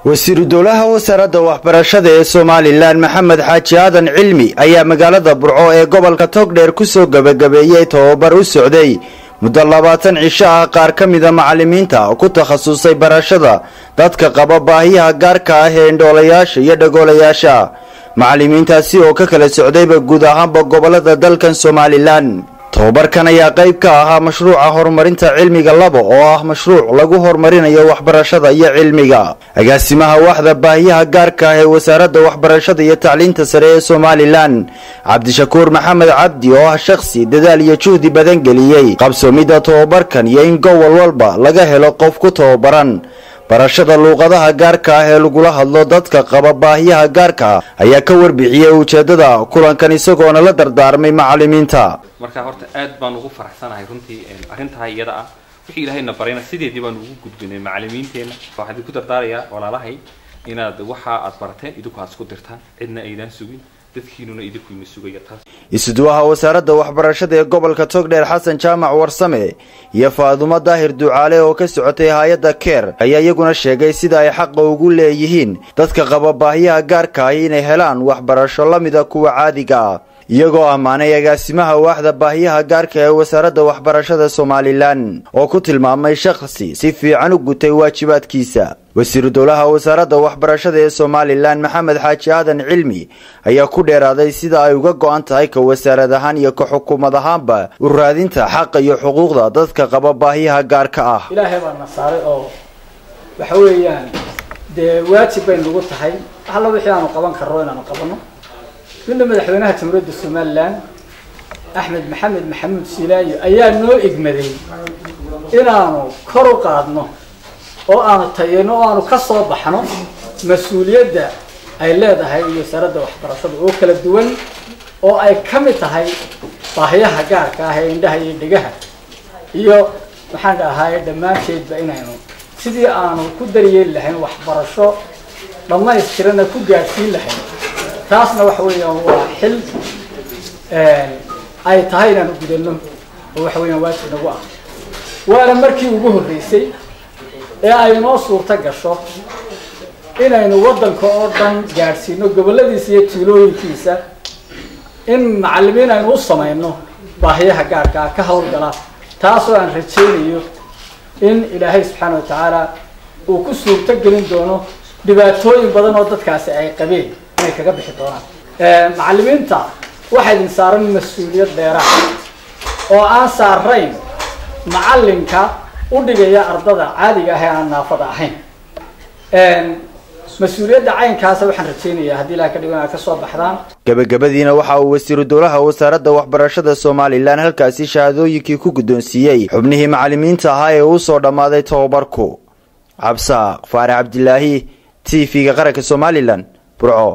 wasiiru dowlaha wasaaradda waxbarashada ee Soomaaliland Maxamed Xaaji Aadan Cilmi ayaa magaalada Burco ee gobolka Togdheer ku soo gabagabeeyay tababar u socday muddo 20 cisho ah qaar kamida macallimiinta ku takhasusay barashada dadka qaba baahiyaha gaarka ah ee indhoolayaasha iyo dhagoolayaasha macallimiintaasi oo ka kala socdayba guud ahaanba gobolada dalkan Soomaaliland tababarkan ayaa qayb ka ahaa mashruuca horumarinta cilmiga labo oo ah mashruuc lagu horumarinayo waxbarashada iyo cilmiga agaasimaha waaxda baahiyaha gaarka ah ee wasaaradda waxbarashada iyo tacliinta sare ee Soomaaliland Cabdishakuur Maxamed Cabdi oo ah shakhsi dadaal iyo juhdi badan geliyay qabsoomida tababarkan iyo in gobol walba laga helo qof ku tababaran barashada luqadaha gaarka ah ee lagu hadlo dadka qaba baahiyaha gaarka ayaa ka warbixiyay ujeedada kulankan isagoona la dardaarmay macallimiinta marka horta aad baan ugu faraxsanahay runtii arintahay iyada ah wixii ilaahayna barayna sideedii baan ugu gudbinay macallimiinteena waxaan ku dardaarayaa walaalahay inaad waxa aad barateen idinku aad isku dirtaan cidna aydan sugin dadkiinuna idinku sugaya taas isuduwaha wasaaradda waxbarashada ee gobolka Togdheer Xasan Jaamac Warsame iyo Faadumo Daahir Ducaale oo ka socotay hay'adda Care ayaa iyaguna sheegay sida ay xaq ugu leeyihiin dadka qaba baahiyaha gaarka ah inay helaan waxbarasho la mid ah kuwa caadiga ah iyagoo amaanay agaasimaha waaxda baahiyaha gaarka ee wasaaradda waxbarashada Soomaaliland oo ku tilmaamay shakhsi si fiican u gutay waajibaadkiisa wasiiru dowlaha wasaaradda waxbarashada ee Soomaaliland Maxamed Xaaji Aadan Cilmi ayaa ku dheeraaday sida ay uga go'an tahay ka wasaarad ahaan iyo ka xukuumad ahaanba u raadinta xaq iyo xuquuqda dadka qaba baahiyaha gaarka ah ilaahay baa nasaaray oo waxa weeyaan waajib bay nagu tahay hal wixii aanu qaban karro inaanu qabano من مدحوينها تمرد السومالان أحمد محمد سيلايو أيام نو إجمالي إن أنا كرو قادنا أو أنا تيانو أنا كسر بحنا مسؤولية ده أي لا ده هاي يسرد وحبرشة أو كل الدول أو أي كم تهاي طاهية حجار كهاي عنده هاي دجاها يو محل هاي دماغ شيء بينهم سيدي أنا كدري اللحين وحبرشة لما يصيرنا كجار في اللحين taasna wax weeyaan waa xil ay tahayna u gudano wax weeyaan waajib nagu ah waana markii ugu horeysay ee ay noo suurta gasho inaynu wadanka oo dhan gaarsiino goboladiisa iyo tuulooyinkiisa in macallimiin aynu u sameeyno baahiyaha gaarka ah ka hawlgala taasoo aan rajaynayo in Ilaahay subxaanahu wa ta'ala uu ku suurta gelin doono dhibaatooyin badan oo dadkaasi ay qabeen kaga bixi doonaan macallimiinta waxay saaran mas'uuliyad dheeraad oo aan saarayn macallinka u dhigaya ardada caadiga ah ee aan naafada ahayn mas'uuliyadda caynkaas waxaan rajaynayaa hadii la ka dhigo ka soo baxdaan gabagabadiina waxa uu wasiiru dowlaha wasaaradda waxbarashada Soomaaliland halkaasi shahaadooyinkii ku guddoonsiiyay xubnihii macallimiinta ahaa ee uu soo dhamaaday tababarku Cabsa Faarax Cabdilaahi TV-ga qaranka Soomaaliland Burco